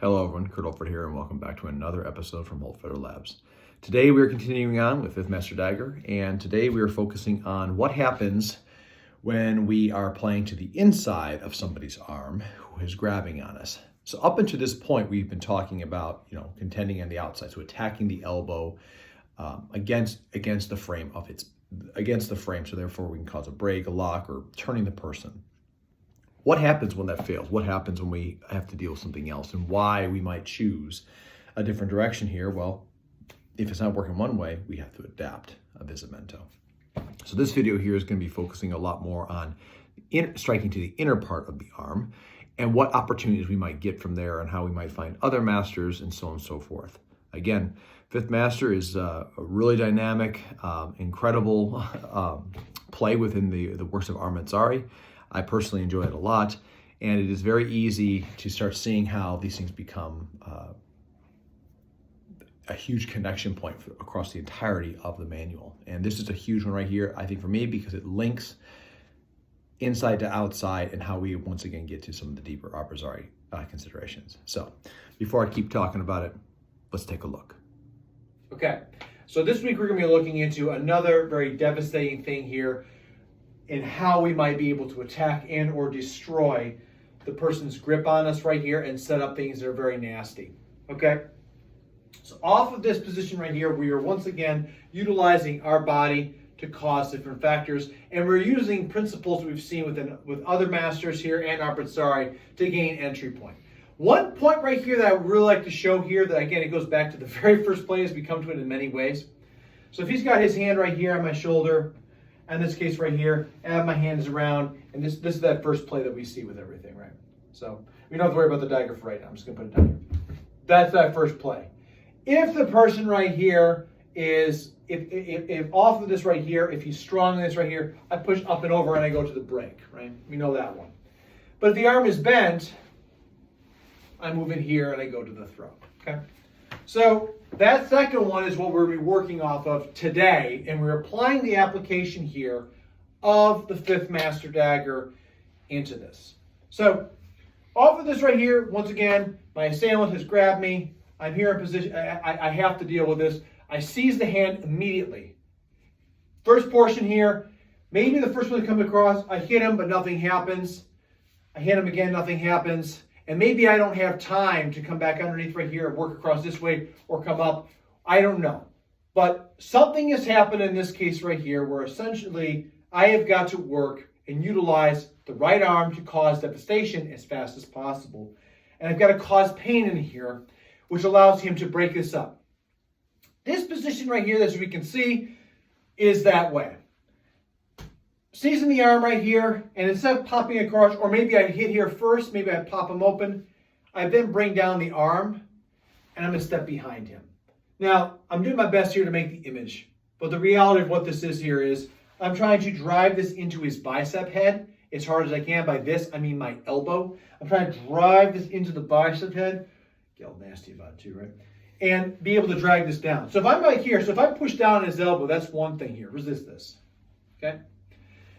Hello everyone, Kurt Holford here, and welcome back to another episode from Holford Labs. Today we are continuing on with Fifth Master Dagger, and today we are focusing on what happens when we are playing to the inside of somebody's arm who is grabbing on us. So up until this point, we've been talking about, contending on the outside, so attacking the elbow against the frame so therefore we can cause a break, a lock, or turning the person. What happens when that fails? What happens when we have to deal with something else, and why we might choose a different direction here? Well, if it's not working one way, we have to adapt a visimento. So this video here is going to be focusing a lot more on striking to the inner part of the arm and what opportunities we might get from there and how we might find other masters and so on and so forth. Again, Fifth Master is a really dynamic, incredible play within the works of Armanzari. I personally enjoy it a lot, and it is very easy to start seeing how these things become a huge connection point across the entirety of the manual. And this is a huge one right here, I think, for me, because it links inside to outside and how we once again get to some of the deeper Armanzari considerations. So before I keep talking about it, let's take a look. Okay, so this week we're going to be looking into another very devastating thing here in how we might be able to attack and or destroy the person's grip on us right here and set up things that are very nasty. Okay, so off of this position right here, we are once again utilizing our body to cause different factors, and we're using principles we've seen with other masters here and Armanzari to gain entry point. One point right here that I would really like to show here, that again, it goes back to the very first play as we come to it in many ways. So if he's got his hand right here on my shoulder, in this case right here, and my hand is around, and this is that first play that we see with everything, right? So we don't have to worry about the dagger for right now. I'm just going to put it down here. That's that first play. If the person right here is, if off of this right here, if he's strong in this right here, I push up and over and I go to the break, right? We know that one. But if the arm is bent, I move in here and I go to the throat, okay? So that second one is what we're going to be working off of today, and we're applying the application here of the Fifth Master Dagger into this. So off of this right here, once again, my assailant has grabbed me. I'm here in position. I have to deal with this. I seize the hand immediately. First portion here, maybe the first one to come across, I hit him, but nothing happens. I hit him again, nothing happens. And maybe I don't have time to come back underneath right here and work across this way or come up. I don't know. But something has happened in this case right here where essentially I have got to work and utilize the right arm to cause devastation as fast as possible. And I've got to cause pain in here, which allows him to break this up. This position right here, as we can see, is that way. Seizing the arm right here, and instead of popping across, or maybe I hit here first, maybe I pop him open, I then bring down the arm, and I'm going to step behind him. Now, I'm doing my best here to make the image, but the reality of what this is here is I'm trying to drive this into his bicep head as hard as I can. By this, I mean my elbow. I'm trying to drive this into the bicep head. Get all nasty about it too, right? And be able to drag this down. So if I'm right here, so if I push down on his elbow, that's one thing here. Resist this, okay?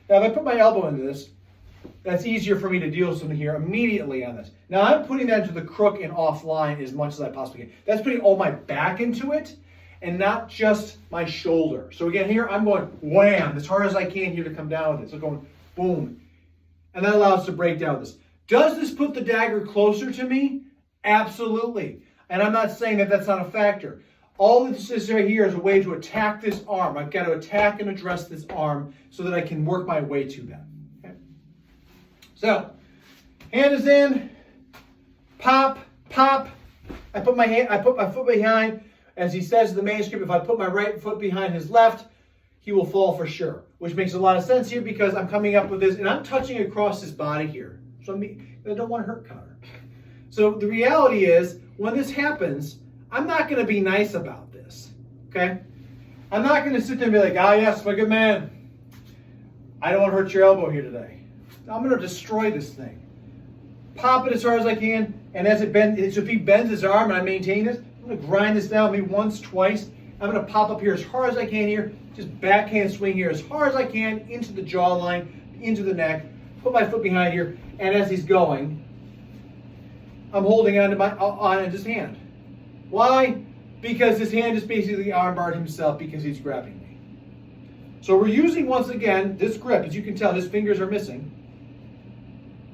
Now, if I put my elbow into this, that's easier for me to deal with something here immediately on this. Now, I'm putting that into the crook and offline as much as I possibly can. That's putting all my back into it and not just my shoulder. So again, here I'm going wham, as hard as I can here to come down with it. So going boom. And that allows us to break down this. Does this put the dagger closer to me? Absolutely. And I'm not saying that that's not a factor. All this is right here is a way to attack this arm. I've got to attack and address this arm so that I can work my way to that. Okay? So, hand is in, pop, pop. I put my foot behind. As he says in the manuscript, if I put my right foot behind his left, he will fall for sure. Which makes a lot of sense here because I'm coming up with this and I'm touching across his body here. So I don't want to hurt Connor. So the reality is, when this happens, I'm not going to be nice about this, okay? I'm not going to sit there and be like, ah, yes, my good man. I don't want to hurt your elbow here today. I'm going to destroy this thing. Pop it as hard as I can, and as it bends, so if he bends his arm and I maintain this, I'm going to grind this down maybe once, twice. I'm going to pop up here as hard as I can here, just backhand swing here as hard as I can into the jawline, into the neck, put my foot behind here, and as he's going, I'm holding on his hand. Why? Because his hand is basically armbarred himself because he's grabbing me. So we're using, once again, this grip. As you can tell, his fingers are missing.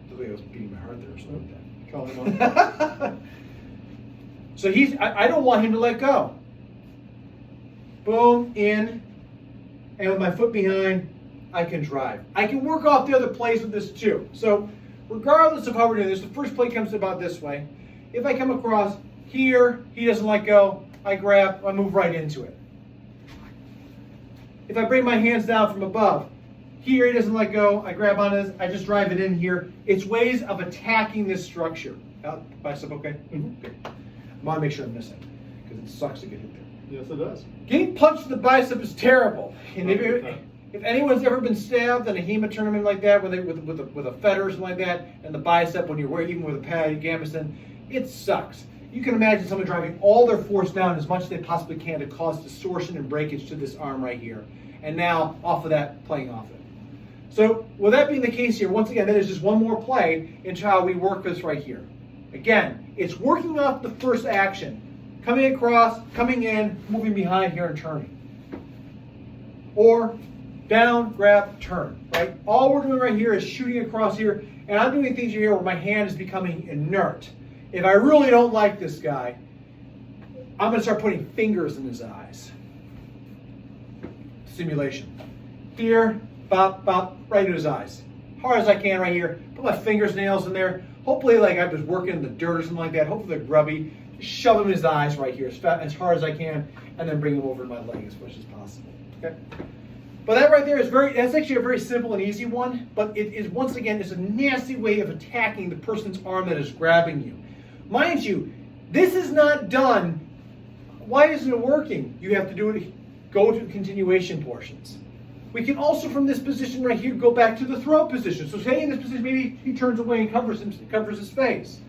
The way I was beating my heart there or something like that. Calling him up. So I don't want him to let go. Boom, in. And with my foot behind, I can drive. I can work off the other plays with this too. So regardless of how we're doing this, the first play comes about this way. If I come across here, he doesn't let go, I grab, I move right into it. If I bring my hands down from above, here he doesn't let go, I grab onto this, I just drive it in here. It's ways of attacking this structure. Bicep okay? Mm-hmm. Good. I want to make sure I'm missing, because it sucks to get hit there. Yes, it does. Getting punched in the bicep is terrible. And if anyone's ever been stabbed in a HEMA tournament like that, with a fetter or something like that, and the bicep, when you're even with a pad gambeson, it sucks. You can imagine someone driving all their force down as much as they possibly can to cause distortion and breakage to this arm right here. And now, off of that, playing off it. So, with that being the case here, once again, that is just one more play into how we work this right here. Again, it's working off the first action. Coming across, coming in, moving behind here and turning. Or down, grab, turn, right? All we're doing right here is shooting across here, and I'm doing things here where my hand is becoming inert. If I really don't like this guy, I'm going to start putting fingers in his eyes. Simulation. Here, bop, bop, right into his eyes. Hard as I can right here. Put my fingers, nails in there. Hopefully, like I was working in the dirt or something like that. Hopefully they're grubby. Just shove him in his eyes right here as hard as I can, and then bring him over to my leg as much as possible. Okay. But that right there is that's actually a very simple and easy one, but it is, once again, it's a nasty way of attacking the person's arm that is grabbing you. Mind you, this is not done. Why isn't it working? You have to do it, go to continuation portions. We can also, from this position right here, go back to the throw position. So say in this position, maybe he turns away and covers his face.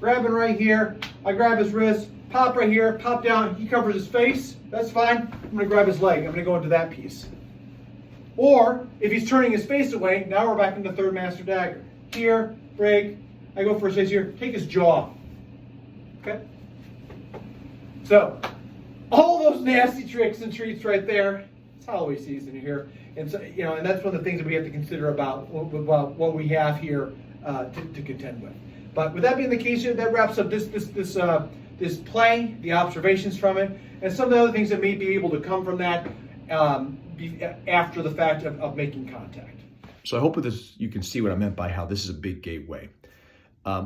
Grabbing right here, I grab his wrist, pop right here, pop down, he covers his face, that's fine. I'm going to grab his leg, I'm going to go into that piece. Or, if he's turning his face away, now we're back into third master dagger. Here, break, I go for his face here, take his jaw. Okay? So, all those nasty tricks and treats right there, it's Halloween season here. And so, and that's one of the things that we have to consider about what we have here to contend with. But with that being the case here, that wraps up this play, the observations from it, and some of the other things that may be able to come from that after the fact of making contact. So I hope with this you can see what I meant by how this is a big gateway.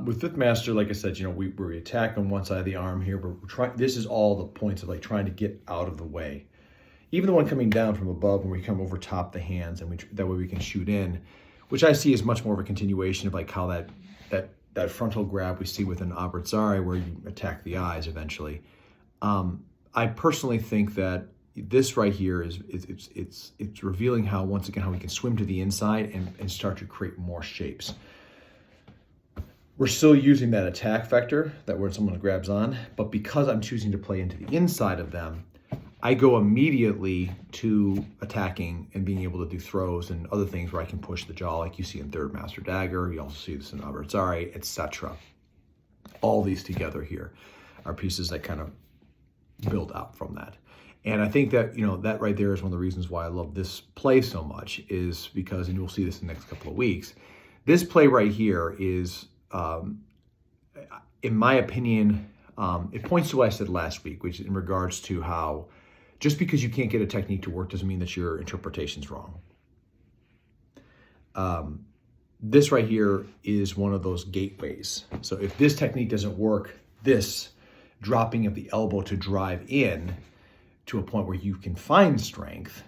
With Fifth Master, like I said, we attack on one side of the arm here, but we're trying. This is all the points of like trying to get out of the way. Even the one coming down from above, when we come over top the hands, and that way we can shoot in, which I see as much more of a continuation of like how that frontal grab we see with an abrazare, where you attack the eyes eventually. I personally think that this right here it's revealing how, once again, how we can swim to the inside and start to create more shapes. We're still using that attack vector, that where someone grabs on, but because I'm choosing to play into the inside of them, I go immediately to attacking and being able to do throws and other things where I can push the jaw, like you see in Third Master Dagger. You also see this in abrazare, etc. All these together here are pieces that kind of build out from that. And I think that, that right there is one of the reasons why I love this play so much, is because, and you'll see this in the next couple of weeks, this play right here is, in my opinion, it points to what I said last week, which is in regards to how just because you can't get a technique to work doesn't mean that your interpretation's wrong. This right here is one of those gateways. So if this technique doesn't work, this dropping of the elbow to drive in to a point where you can find strength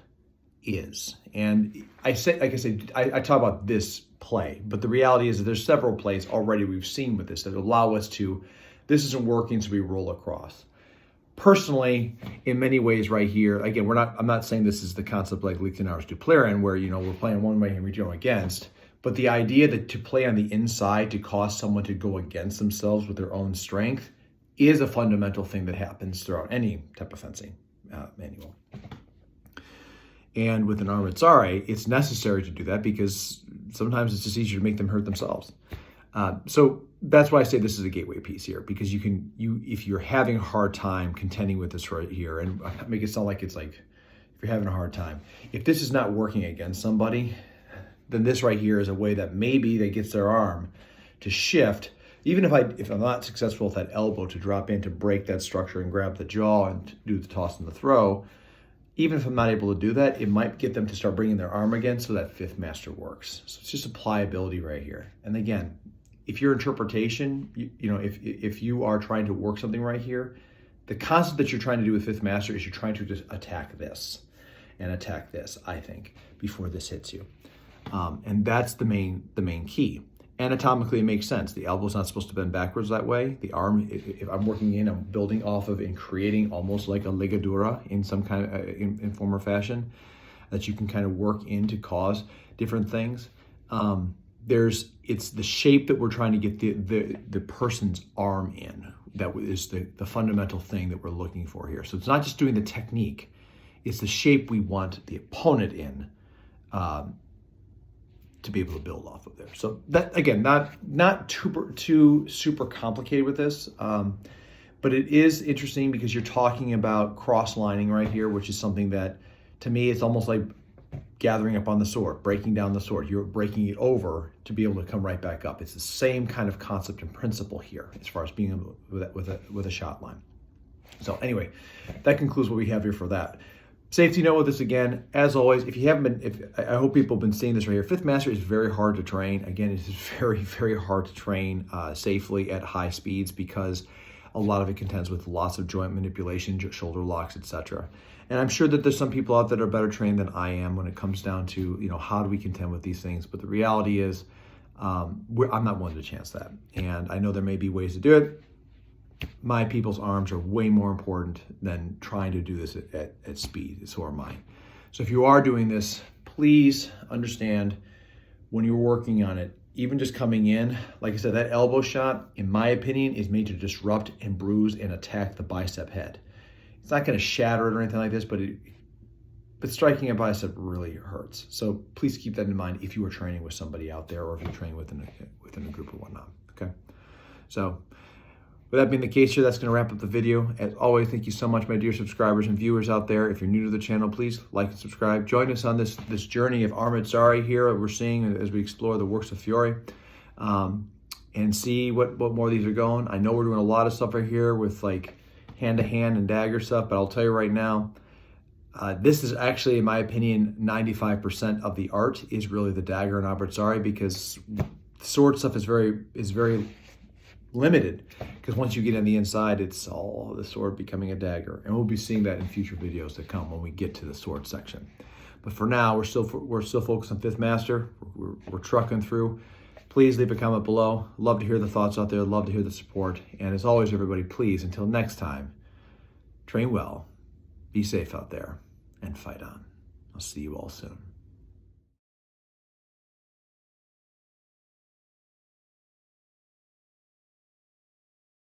is. And I talk about this play, but the reality is that there's several plays already we've seen with this that allow us to, this isn't working, so we roll across. Personally, in many ways right here, again, I'm not saying this is the concept like Lichtenauer's Duplaren, where, we're playing one way and we go against, but the idea that to play on the inside to cause someone to go against themselves with their own strength is a fundamental thing that happens throughout any type of fencing manual. And with an abrazare, it's necessary to do that because sometimes it's just easier to make them hurt themselves. So that's why I say this is a gateway piece here, because if you're having a hard time contending with this right here, and make it sound like it's like, if you're having a hard time, if this is not working against somebody, then this right here is a way that maybe that gets their arm to shift. Even if I'm not successful with that elbow to drop in to break that structure and grab the jaw and do the toss and the throw, even if I'm not able to do that, it might get them to start bringing their arm again so that fifth master works. So it's just a pliability right here. And again, if your interpretation, if you are trying to work something right here, the concept that you're trying to do with fifth master is you're trying to just attack this and attack this, I think, before this hits you. And that's the main key. Anatomically, it makes sense. The elbow's not supposed to bend backwards that way. The arm, if I'm working in, I'm building off of and creating almost like a ligadura in some kind of in form or fashion that you can kind of work in to cause different things. It's the shape that we're trying to get the person's arm in. That is the fundamental thing that we're looking for here. So it's not just doing the technique. It's the shape we want the opponent in to be able to build off of there. So that, again, not too super complicated with this, but it is interesting because you're talking about cross-lining right here, which is something that, to me, it's almost like gathering up on the sword, breaking down the sword. You're breaking it over to be able to come right back up. It's the same kind of concept and principle here as far as being able with a shot line. So anyway, that concludes what we have here for that. Safety note with this again, as always, if you haven't been, I hope people have been seeing this right here. Fifth master is very hard to train. Again, it is very, very hard to train safely at high speeds because a lot of it contends with lots of joint manipulation, shoulder locks, etc. And I'm sure that there's some people out there that are better trained than I am when it comes down to, how do we contend with these things? But the reality is, I'm not one to chance that. And I know there may be ways to do it. My people's arms are way more important than trying to do this at speed. So are mine. So if you are doing this, please understand when you're working on it, even just coming in, like I said, that elbow shot, in my opinion, is made to disrupt and bruise and attack the bicep head. It's not going to shatter it or anything like this, but striking a bicep really hurts. So please keep that in mind if you are training with somebody out there or if you're training within a group or whatnot. Okay. So with that being the case here, that's going to wrap up the video. As always, thank you so much, my dear subscribers and viewers out there. If you're new to the channel, please like and subscribe. Join us on this journey of Ahmed Zari here we're seeing as we explore the works of Fiore and see what more of these are going. I know we're doing a lot of stuff right here with like hand-to-hand and dagger stuff, but I'll tell you right now, this is actually, in my opinion, 95% of the art is really the dagger and Ahmed Zari, because sword stuff is very limited, because once you get on the inside, it's all the sword becoming a dagger, and we'll be seeing that in future videos to come when we get to the sword section. But for now, we're still focused on fifth master. We're trucking through. Please leave a comment below. Love to hear the thoughts out there. Love to hear the support. And as always, everybody, please, until next time, train well, be safe out there, and fight on. I'll see you all soon.